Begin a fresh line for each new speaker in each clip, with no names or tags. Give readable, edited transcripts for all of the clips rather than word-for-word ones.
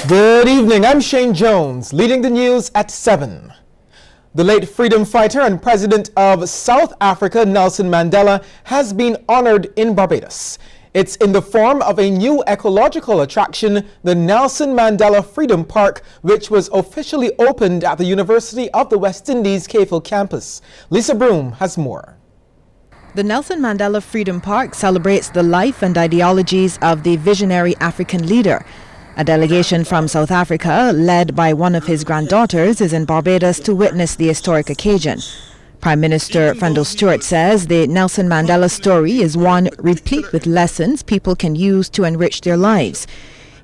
Good evening, I'm Shane Jones, leading the news at 7. The late freedom fighter and president of South Africa, Nelson Mandela, has been honored in Barbados. It's in the form of a new ecological attraction, the Nelson Mandela Freedom Park, which was officially opened at the University of the West Indies Cavell campus. Lisa Broom has more.
The Nelson Mandela Freedom Park celebrates the life and ideologies of the visionary African leader. A delegation from South Africa, led by one of his granddaughters, is in Barbados to witness the historic occasion. Prime Minister Frendel Stewart says the Nelson Mandela story is one replete with lessons people can use to enrich their lives.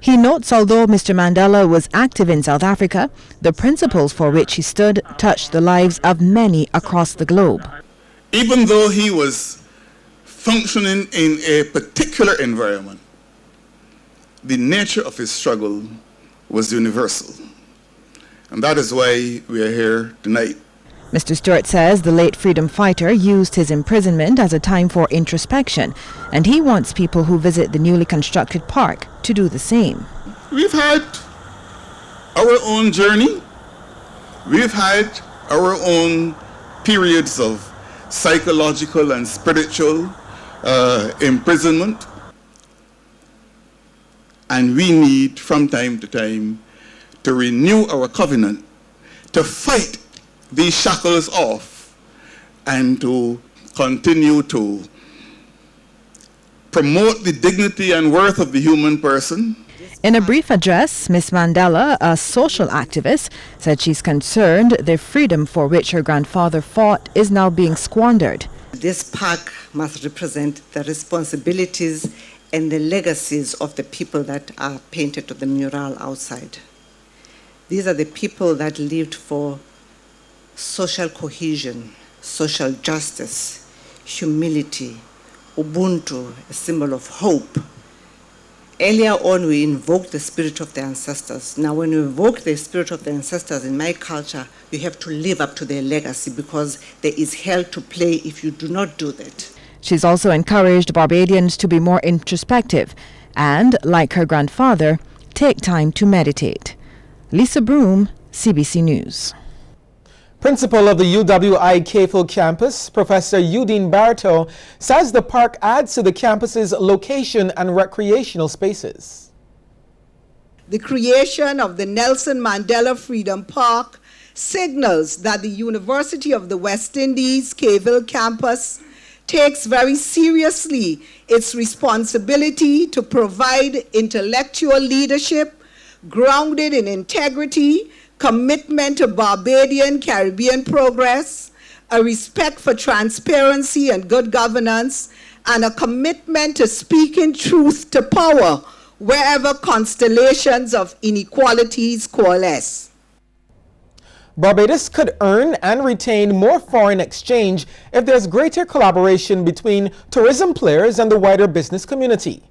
He notes although Mr. Mandela was active in South Africa, the principles for which he stood touched the lives of many across the globe.
Even though he was functioning in a particular environment, the nature of his struggle was universal. And that is why we are here tonight.
Mr. Stewart says the late freedom fighter used his imprisonment as a time for introspection, and he wants people who visit the newly constructed park to do the same.
We've had our own journey. We've had our own periods of psychological and spiritual imprisonment. And we need, from time to time, to renew our covenant, to fight these shackles off, and to continue to promote the dignity and worth of the human person.
In a brief address, Ms. Mandela, a social activist, said she's concerned the freedom for which her grandfather fought is now being squandered.
This park must represent the responsibilities and the legacies of the people that are painted on the mural outside. These are the people that lived for social cohesion, social justice, humility, Ubuntu, a symbol of hope. Earlier on, we invoked the spirit of the ancestors. Now, when we invoke the spirit of the ancestors in my culture, you have to live up to their legacy because there is hell to play if you do not do that.
She's also encouraged Barbadians to be more introspective and, like her grandfather, take time to meditate. Lisa Broom, Cbc News.
Principal of the UWI Cavell campus, Professor Udine Barto, says the park adds to the campus's location and recreational spaces.
The creation of the Nelson Mandela Freedom Park signals that the University of the West Indies Cavell campus takes very seriously its responsibility to provide intellectual leadership grounded in integrity, commitment to Barbadian Caribbean progress, a respect for transparency and good governance, and a commitment to speaking truth to power wherever constellations of inequalities coalesce.
Barbados could earn and retain more foreign exchange if there's greater collaboration between tourism players and the wider business community.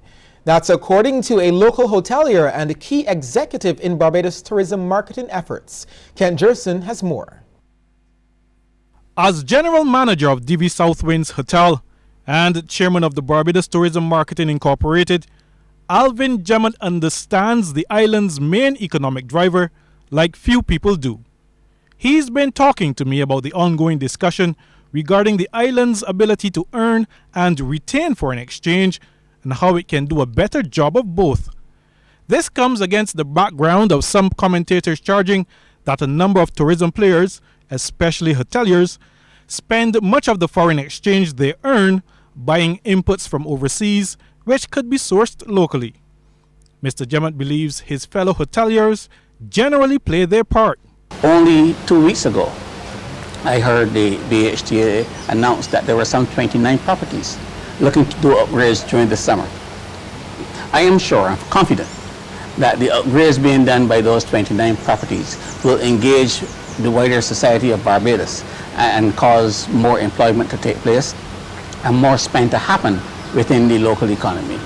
That's according to a local hotelier and a key executive in Barbados tourism marketing efforts. Kent Jerson has more.
As general manager of DV Southwinds Hotel and chairman of the Barbados Tourism Marketing Incorporated, Alvin Jemmett understands the island's main economic driver like few people do. He's been talking to me about the ongoing discussion regarding the island's ability to earn and retain foreign exchange and how it can do a better job of both. This comes against the background of some commentators charging that a number of tourism players, especially hoteliers, spend much of the foreign exchange they earn buying inputs from overseas which could be sourced locally. Mr. Jemmett believes his fellow hoteliers generally play their part.
Only 2 weeks ago, I heard the BHTA announce that there were some 29 properties looking to do upgrades during the summer. I am sure, I'm confident, that the upgrades being done by those 29 properties will engage the wider society of Barbados and cause more employment to take place and more spend to happen within the local economy.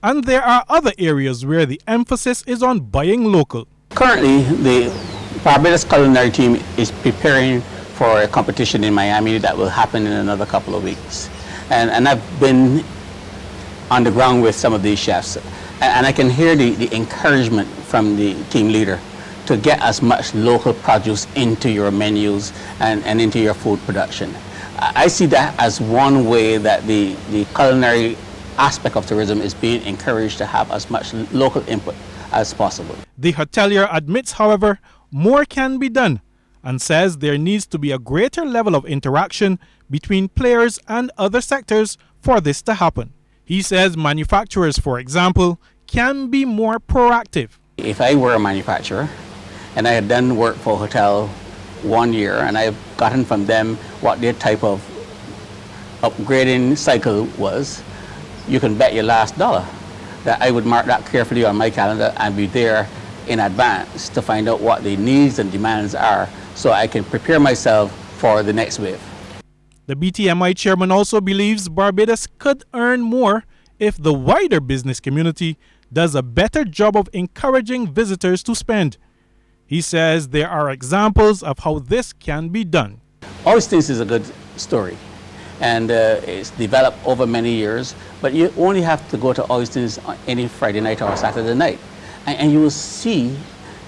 And there are other areas where the emphasis is on buying local.
Currently, the Barbados culinary team is preparing for a competition in Miami that will happen in another couple of weeks. And I've been on the ground with some of these chefs. And I can hear the encouragement from the team leader to get as much local produce into your menus and into your food production. I see that as one way that the culinary aspect of tourism is being encouraged to have as much local input as possible.
The hotelier admits, however, more can be done and says there needs to be a greater level of interaction between players and other sectors for this to happen. He says manufacturers, for example, can be more proactive.
If I were a manufacturer and I had done work for a hotel 1 year and I've gotten from them what their type of upgrading cycle was, you can bet your last dollar that I would mark that carefully on my calendar and be there in advance to find out what the needs and demands are so I can prepare myself for the next wave.
The BTMI chairman also believes Barbados could earn more if the wider business community does a better job of encouraging visitors to spend. He says there are examples of how this can be done.
Oystins is a good story, and it's developed over many years, but you only have to go to Oystins any Friday night or Saturday night, and you will see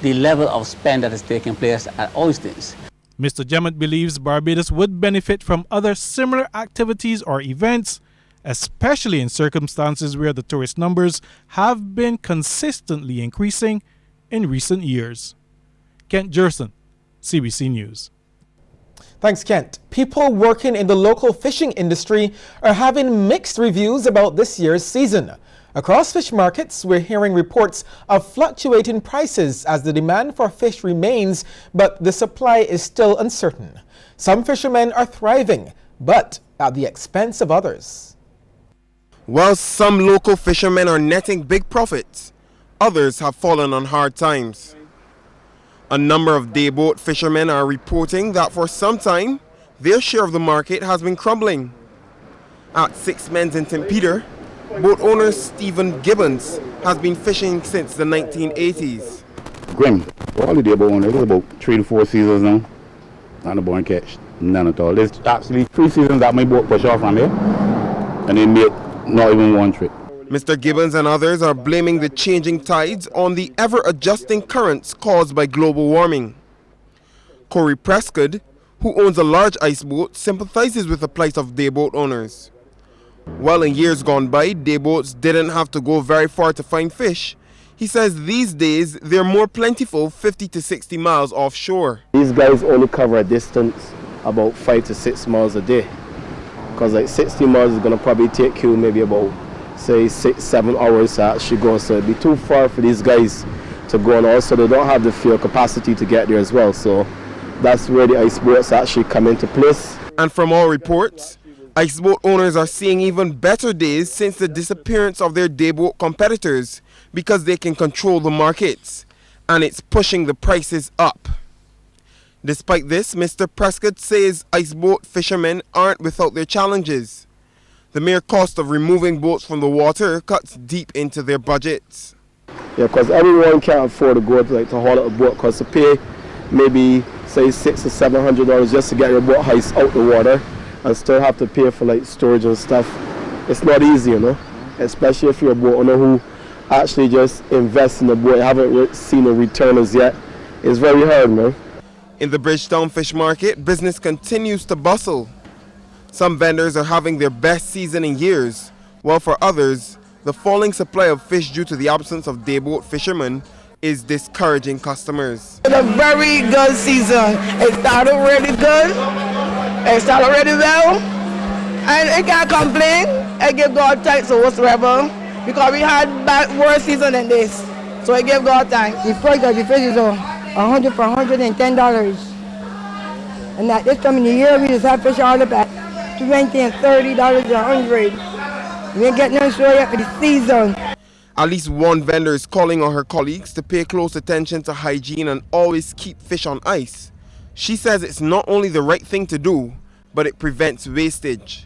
the level of spend that is taking place at Oystins.
Mr. Jemmett believes Barbados would benefit from other similar activities or events, especially in circumstances where the tourist numbers have been consistently increasing in recent years. Kent Jerson, CBC News.
Thanks, Kent. People working in the local fishing industry are having mixed reviews about this year's season. Across fish markets, we're hearing reports of fluctuating prices as the demand for fish remains, but the supply is still uncertain. Some fishermen are thriving, but at the expense of others.
While some local fishermen are netting big profits, others have fallen on hard times. A number of dayboat fishermen are reporting that for some time, their share of the market has been crumbling. At Six Men's in St. Peter, boat owner Stephen Gibbons has been fishing since the 1980s.
Grim. All the dayboat owners, it's about 3 to 4 seasons now. Not a born catch, none at all. There's actually 3 seasons that my boat push off from here, and they make not even 1 trip.
Mr. Gibbons and others are blaming the changing tides on the ever-adjusting currents caused by global warming. Corey Prescott, who owns a large ice boat, sympathizes with the plight of dayboat owners. While in years gone by, dayboats didn't have to go very far to find fish, he says these days they're more plentiful 50 to 60 miles offshore.
These guys only cover a distance about 5 to 6 miles a day. Because like 60 miles is going to probably take you maybe about, say, 6-7 hours to actually go. So it'd be too far for these guys to go, and also they don't have the fuel capacity to get there as well. So that's where the ice boats actually come into place.
And from all reports, ice boat owners are seeing even better days since the disappearance of their dayboat competitors because they can control the markets, and it's pushing the prices up. Despite this, Mr. Prescott says ice boat fishermen aren't without their challenges. The mere cost of removing boats from the water cuts deep into their budgets.
Yeah, because everyone can't afford to go to haul out a boat, because to pay maybe say $600 or $700 just to get your boat heist out the water and still have to pay for like storage and stuff. It's not easy, you know, especially if you're a boat owner who actually just invests in the boat, haven't seen a return as yet. It's very hard, man.
In the Bridgetown Fish Market, business continues to bustle. Some vendors are having their best season in years, while for others, the falling supply of fish due to the absence of dayboat fishermen is discouraging customers.
It's a very good season. It started really good. It started really well. And I can't complain. I give God thanks or whatsoever, because we had worse season than this. So I give God thanks.
The price of the fish is $100 for $110. And at this time in the year, we just have fish all up at $20 and $30 $100. We ain't getting no show yet for the season.
At least one vendor is calling on her colleagues to pay close attention to hygiene and always keep fish on ice. She says it's not only the right thing to do, but it prevents wastage.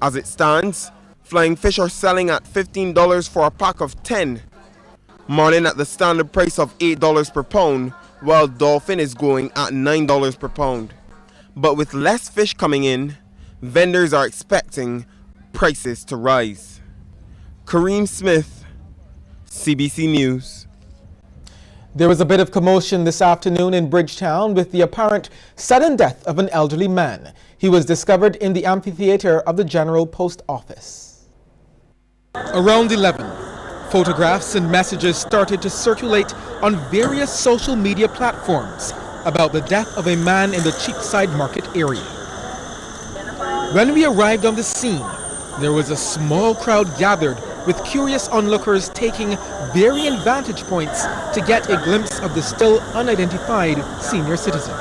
As it stands, flying fish are selling at $15 for a pack of 10. Marlin at the standard price of $8 per pound, while dolphin is going at $9 per pound. But with less fish coming in, vendors are expecting prices to rise. Kareem Smith, CBC News.
There was a bit of commotion this afternoon in Bridgetown with the apparent sudden death of an elderly man. He was discovered in the amphitheater of the General Post Office. Around 11, photographs and messages started to circulate on various social media platforms about the death of a man in the Cheapside Market area. When we arrived on the scene, there was a small crowd gathered with curious onlookers taking varying vantage points to get a glimpse of the still unidentified senior citizen.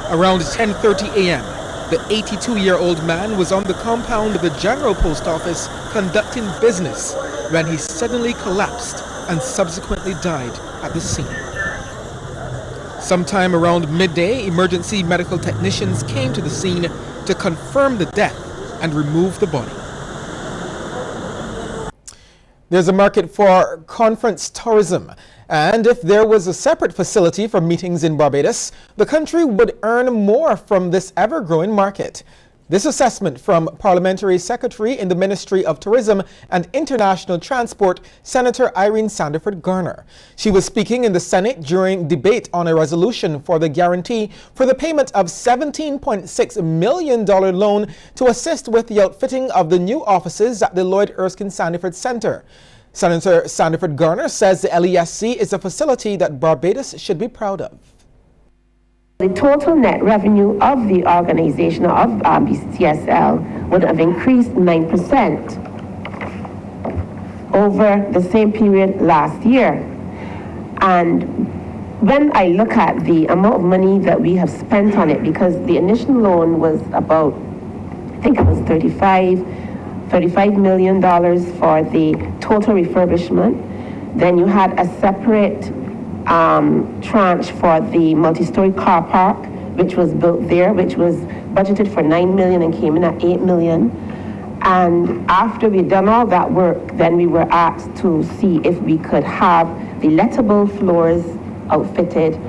Around 10:30 a.m., the 82-year-old man was on the compound of the General Post Office conducting business when he suddenly collapsed and subsequently died at the scene. Sometime around midday, emergency medical technicians came to the scene to confirm the death and remove the body. There's a market for conference tourism, and if there was a separate facility for meetings in Barbados, the country would earn more from this ever-growing market. This assessment from Parliamentary Secretary in the Ministry of Tourism and International Transport, Senator Irene Sandiford Garner. She was speaking in the Senate during debate on a resolution for the guarantee for the payment of $17.6 million loan to assist with the outfitting of the new offices at the Lloyd Erskine Sandiford Center. Senator Sandiford Garner says the LESC is a facility that Barbados should be proud of.
The total net revenue of the organization of CSL would have increased 9% over the same period last year. And when I look at the amount of money that we have spent on it, because the initial loan was about, I think it was $35 million for the total refurbishment. Then you had a separate tranche for the multi-story car park, which was built there, which was budgeted for $9 million and came in at $8 million. And after we'd done all that work, then we were asked to see if we could have the lettable floors outfitted.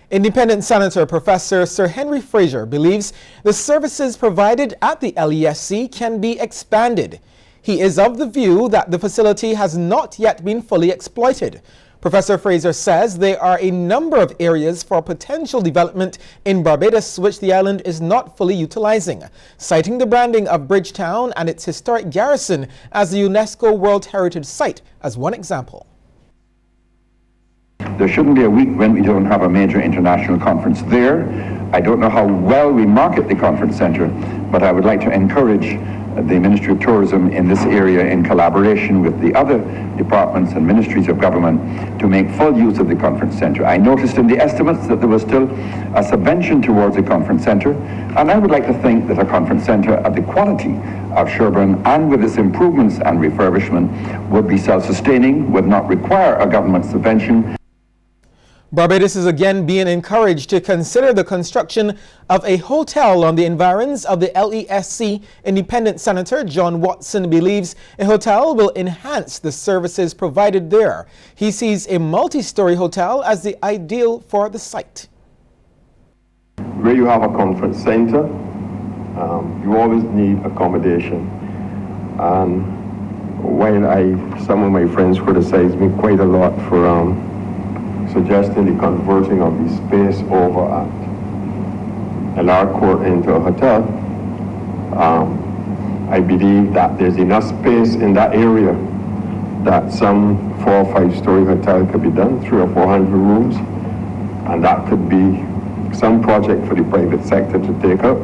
Independent Senator Professor Sir Henry Fraser believes the services provided at the LESC can be expanded. He is of the view that the facility has not yet been fully exploited. Professor Fraser says there are a number of areas for potential development in Barbados which the island is not fully utilizing, citing the branding of Bridgetown and its historic garrison as a UNESCO World Heritage Site as one example.
There shouldn't be a week when we don't have a major international conference there. I don't know how well we market the conference center, but I would like to encourage the Ministry of Tourism in this area, in collaboration with the other departments and ministries of government, to make full use of the conference center. I noticed in the estimates that there was still a subvention towards the conference center, and I would like to think that a conference center of the quality of Sherburne, and with its improvements and refurbishment, would be self-sustaining, would not require a government subvention.
Barbados is again being encouraged to consider the construction of a hotel on the environs of the LESC. Independent Senator John Watson believes a hotel will enhance the services provided there. He sees a multi-story hotel as the ideal for the site.
Where you have a conference center, you always need accommodation. While some of my friends criticize me quite a lot for suggesting the converting of the space over at LR Court into a hotel, I believe that there's enough space in that area that some 4- or 5-story hotel could be done, 300 or 400 rooms, and that could be some project for the private sector to take up.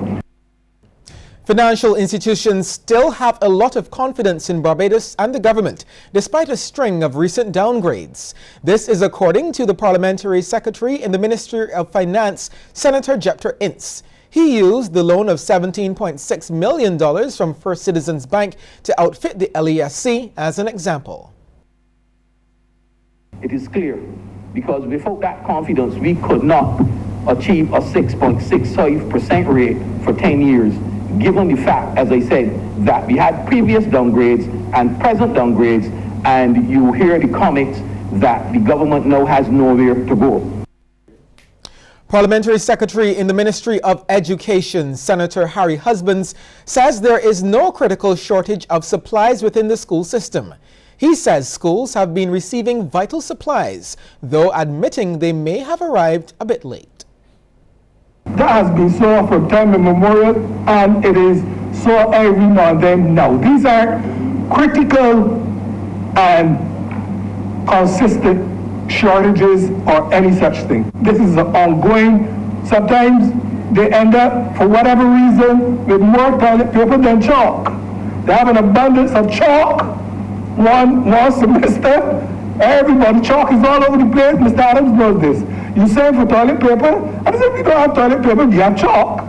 Financial institutions still have a lot of confidence in Barbados and the government, despite a string of recent downgrades. This is according to the Parliamentary Secretary in the Ministry of Finance, Senator Jepter Ince. He used the loan of $17.6 million from First Citizens Bank to outfit the LESC as an example.
It is clear, because without that confidence, we could not achieve a 6.65% rate for 10 years. Given the fact, as I said, that we had previous downgrades and present downgrades, and you hear the comments that the government now has nowhere to go.
Parliamentary Secretary in the Ministry of Education, Senator Harry Husbands, says there is no critical shortage of supplies within the school system. He says schools have been receiving vital supplies, though admitting they may have arrived a bit late.
That has been so from time immemorial, and it is so every now and then now. These are critical and consistent shortages or any such thing. This is ongoing. Sometimes they end up, for whatever reason, with more toilet paper than chalk. They have an abundance of chalk one semester. Everybody, chalk is all over the place. Mr. Adams knows this. You send for toilet paper, and they say, we don't have toilet paper, we have chalk.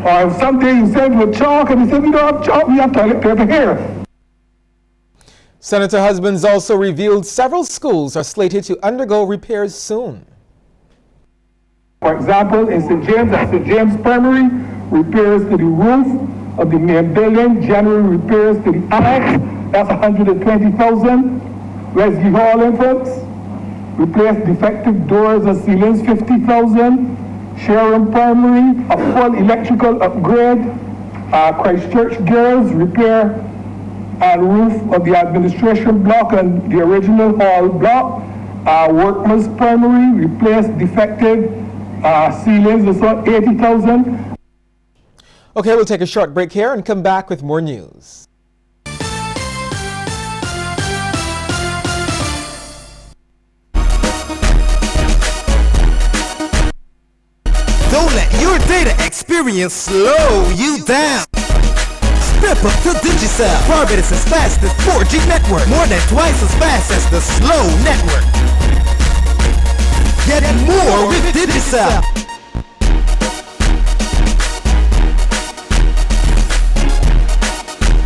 Or if someday you send for chalk, and they say, we don't have chalk, we have toilet paper here.
Senator Husbands also revealed several schools are slated to undergo repairs soon.
For example, in St. James, at St. James Primary, repairs to the roof of the main building, general repairs to the annex, that's $120,000. Wesley Hall Infants, replace defective doors and ceilings, $50,000. Sharon Primary, a full electrical upgrade. Christchurch Girls, repair and roof of the administration block and the original hall block. Workman's Primary, replace defective ceilings, that's $80,000.
Okay, we'll take a short break here and come back with more news.
Don't let your data experience slow you down. Step up to Digicel, Barbados' fastest 4G network, more than twice as fast as the slow network. Get more with Digicel.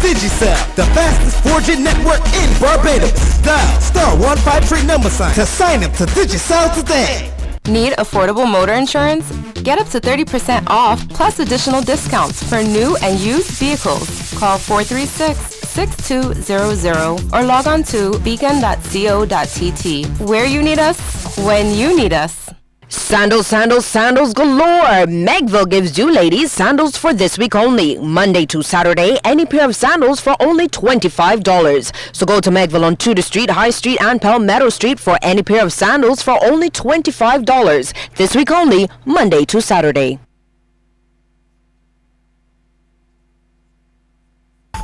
Digicel, the fastest 4G network in Barbados. Dial *153# to sign up to Digicel today.
Need affordable motor insurance? Get up to 30% off plus additional discounts for new and used vehicles. Call 436-6200 or log on to beacon.co.tt. Where you need us, when you need us.
Sandals, sandals, sandals galore! Megville gives you ladies sandals for this week only. Monday to Saturday, any pair of sandals for only $25. So go to Megville on Tudor Street, High Street and Palmetto Street for any pair of sandals for only $25. This week only, Monday to Saturday.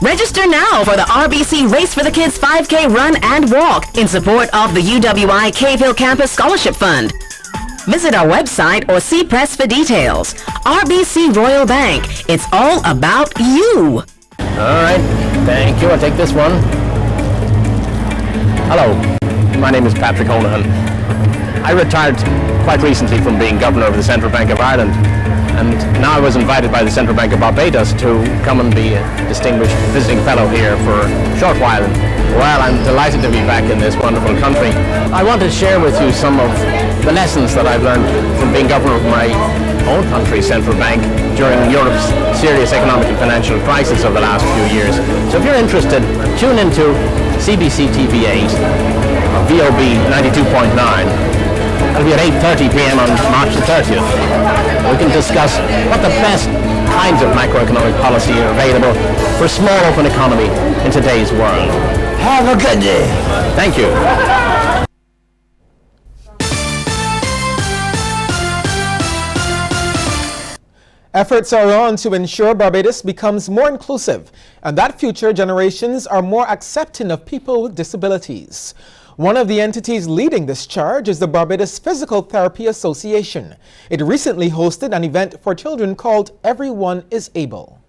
Register now for the RBC Race for the Kids 5K Run and Walk in support of the UWI Caveville Campus Scholarship Fund. Visit our website or see press for details. RBC Royal Bank. It's all about you.
All right. Thank you. I'll take this one. Hello. My name is Patrick Honohan. I retired quite recently from being governor of the Central Bank of Ireland. And now I was invited by the Central Bank of Barbados to come and be a distinguished visiting fellow here for a short while. Well, I'm delighted to be back in this wonderful country. I want to share with you some of the lessons that I've learned from being governor of my own country's central bank during Europe's serious economic and financial crisis of the last few years. So if you're interested, tune into CBC TV 8, VOB 92.9. It'll be at 8:30 p.m. on March the 30th. We can discuss what the best kinds of macroeconomic policy are available for a small open economy in today's world. Have a good day. Thank you.
Efforts are on to ensure Barbados becomes more inclusive and that future generations are more accepting of people with disabilities. One of the entities leading this charge is the Barbados Physical Therapy Association. It recently hosted an event for children called Everyone is Able.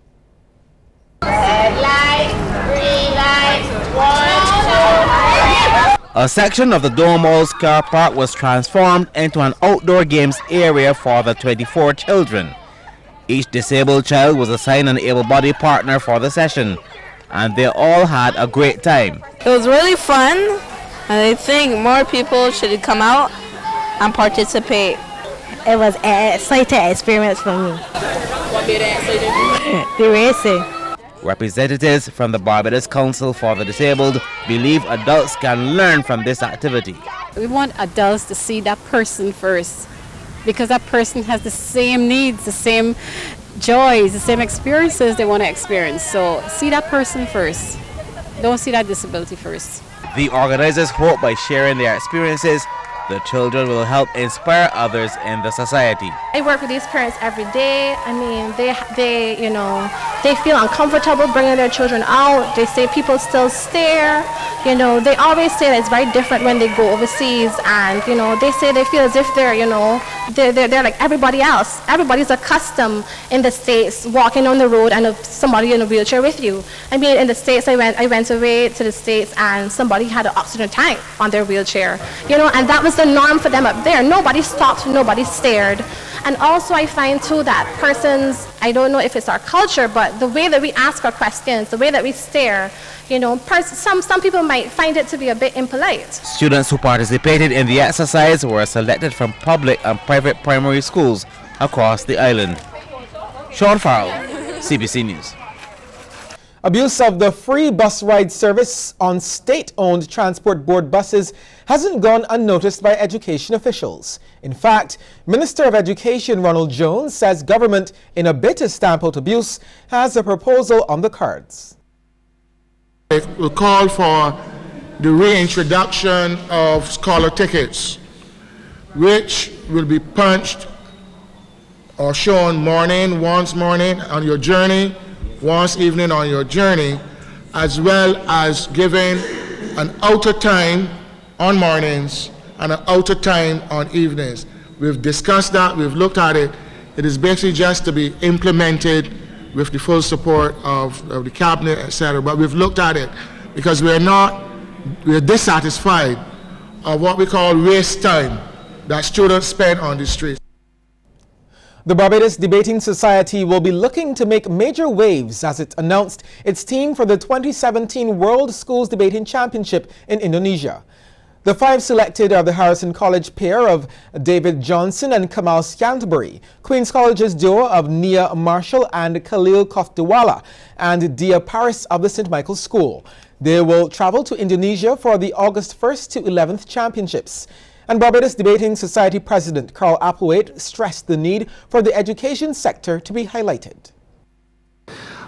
A section of the Dome Halls car park was transformed into an outdoor games area for the 24 children. Each disabled child was assigned an able-bodied partner for the session, and they all had a great time.
It was really fun, and I think more people should come out and participate.
It was an exciting experience for me.
What made it exciting?
The racing.
Representatives from the Barbados Council for the Disabled believe adults can learn from this activity.
We want adults to see that person first
because that person has the same needs, the same joys, the same experiences they want to experience. So see that person first. Don't see that disability first.
The organizers hope by sharing their experiences, the children will help inspire others in the society.
I work with these parents every day. I mean, they feel uncomfortable bringing their children out. They say people still stare. They always say that it's very different when they go overseas, and they say they feel as if they're they're like everybody else. Everybody's accustomed in the States walking on the road and somebody in a wheelchair with you. I mean, in the States, I went away to the States and somebody had an oxygen tank on their wheelchair. And that was the norm for them up there. Nobody stopped, nobody stared. And also I find too that persons, I don't know if it's our culture, but the way that we ask our questions, the way that we stare, some people might find it to be a bit impolite.
Students who participated in the exercise were selected from public and private primary schools across the island. Sean Farrell, CBC News.
Abuse of the free bus ride service on state-owned transport board buses hasn't gone unnoticed by education officials. In fact, Minister of Education Ronald Jones says government, in a bid to stamp out abuse, has a proposal on the cards.
It will call for the reintroduction of scholar tickets, which will be punched or shown once morning on your journey, once evening on your journey, as well as giving an outer time on mornings and an outer time on evenings. We've discussed that, we've looked at it. It is basically just to be implemented with the full support of the cabinet, etc. But we've looked at it because we're dissatisfied of what we call waste time that students spend on the streets.
The Barbados Debating Society will be looking to make major waves as it announced its team for the 2017 World Schools Debating Championship in Indonesia. The 5 selected are the Harrison College pair of David Johnson and Kamal Scantlebury, Queen's College's duo of Nia Marshall and Khalil Kofdewala, and Dia Paris of the St. Michael's School. They will travel to Indonesia for the August 1st to 11th championships. And Barbados Debating Society President Carl Applewhite stressed the need for the education sector to be highlighted.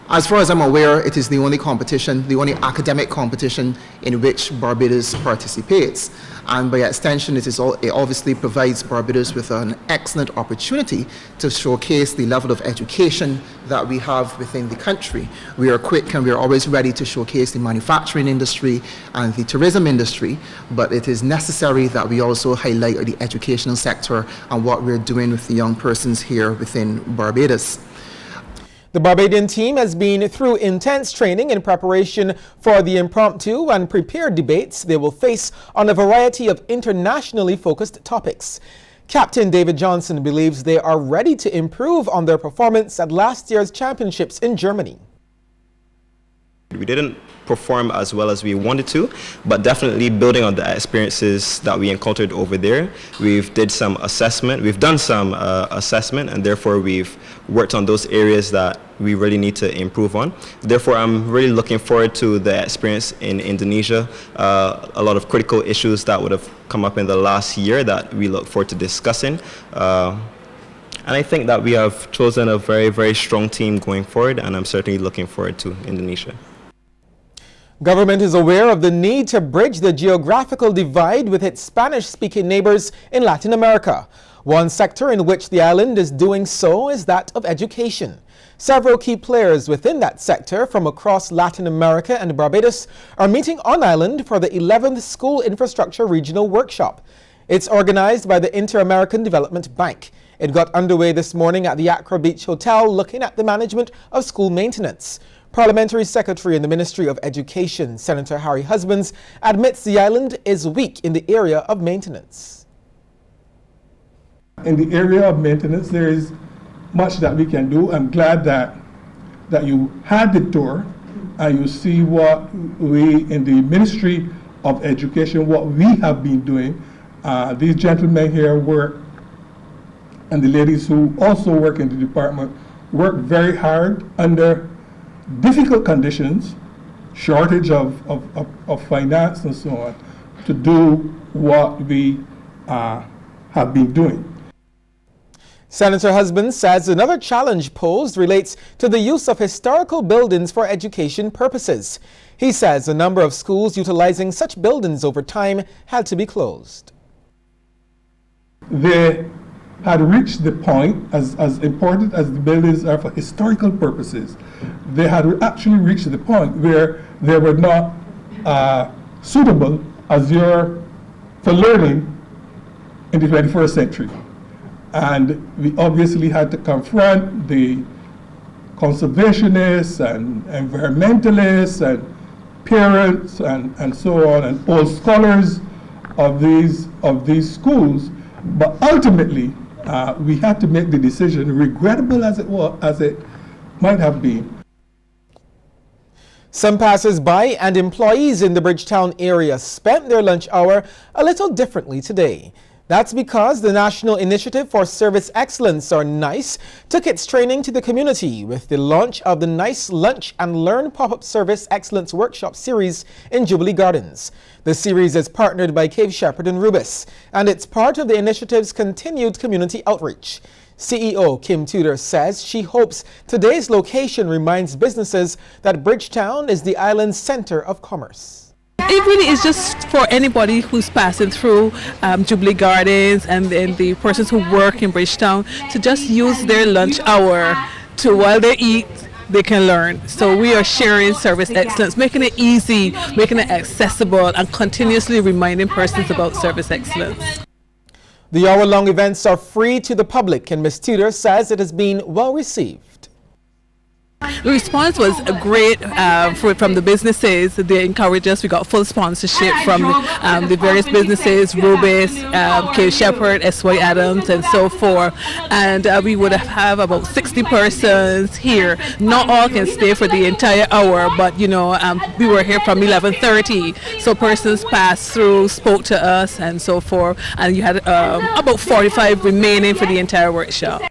As far as I'm aware, it is the only competition, the only academic competition in which Barbados participates. And by extension, it obviously provides Barbados with an excellent opportunity to showcase the level of education that we have within the country. We are quick and we are always ready to showcase the manufacturing industry and the tourism industry, but it is necessary that we also highlight the educational sector and what we're doing with the young persons here within Barbados.
The Barbadian team has been through intense training in preparation for the impromptu and prepared debates they will face on a variety of internationally focused topics. Captain David Johnson believes they are ready to improve on their performance at last year's championships in Germany.
We didn't perform as well as we wanted to, but definitely building on the experiences that we encountered over there. We've done some assessment, and therefore we've worked on those areas that we really need to improve on. Therefore, I'm really looking forward to the experience in Indonesia. A lot of critical issues that would have come up in the last year that we look forward to discussing. And I think that we have chosen a very, very strong team going forward, and I'm certainly looking forward to Indonesia.
Government is aware of the need to bridge the geographical divide with its Spanish-speaking neighbors in Latin America. One sector in which the island is doing so is that of education. Several key players within that sector from across Latin America and Barbados are meeting on island for the 11th School Infrastructure Regional Workshop. It's organized by the Inter-American Development Bank. It got underway this morning at the Accra Beach Hotel looking at the management of school maintenance. Parliamentary Secretary in the Ministry of Education, Senator Harry Husbands, admits the island is weak in the area of maintenance.
In the area of maintenance, there is much that we can do. I'm glad that you had the tour and you see what we in the Ministry of Education, what we have been doing. These gentlemen here work, and the ladies who also work in the department, work very hard under difficult conditions, shortage of finance and so on, to do what we have been doing.
Senator Husband says another challenge posed relates to the use of historical buildings for education purposes. He says a number of schools utilizing such buildings over time had to be closed.
They had reached the point, as important as the buildings are for historical purposes, they had actually reached the point where they were not suitable as for learning in the 21st century. And we obviously had to confront the conservationists and environmentalists and parents and so on, and all scholars of these schools. But ultimately, we had to make the decision, regrettable as it might have been.
Some passers-by and employees in the Bridgetown area spent their lunch hour a little differently today. That's because the National Initiative for Service Excellence, or NICE, took its training to the community with the launch of the NICE Lunch and Learn Pop-Up Service Excellence Workshop Series in Jubilee Gardens. The series is partnered by Cave Shepherd and Rubis, and it's part of the initiative's continued community outreach. CEO Kim Tudor says she hopes today's location reminds businesses that Bridgetown is the island's center of commerce.
It really is just for anybody who's passing through Jubilee Gardens and the persons who work in Bridgetown to just use their lunch hour to, while they eat, they can learn. So we are sharing service excellence, making it easy, making it accessible, and continuously reminding persons about service excellence.
The hour-long events are free to the public, and Ms. Tudor says it has been well received.
The response was great from the businesses. They encouraged us. We got full sponsorship from the various businesses, Rubis, Cave Shepherd, S.Y. Adams, and so forth. And we would have about 60 persons here. Not all can stay for the entire hour, but you know, we were here from 11:30. So persons passed through, spoke to us, and so forth. And you had about 45 remaining for the entire workshop.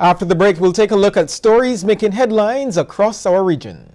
After the break, we'll take a look at stories making headlines across our region.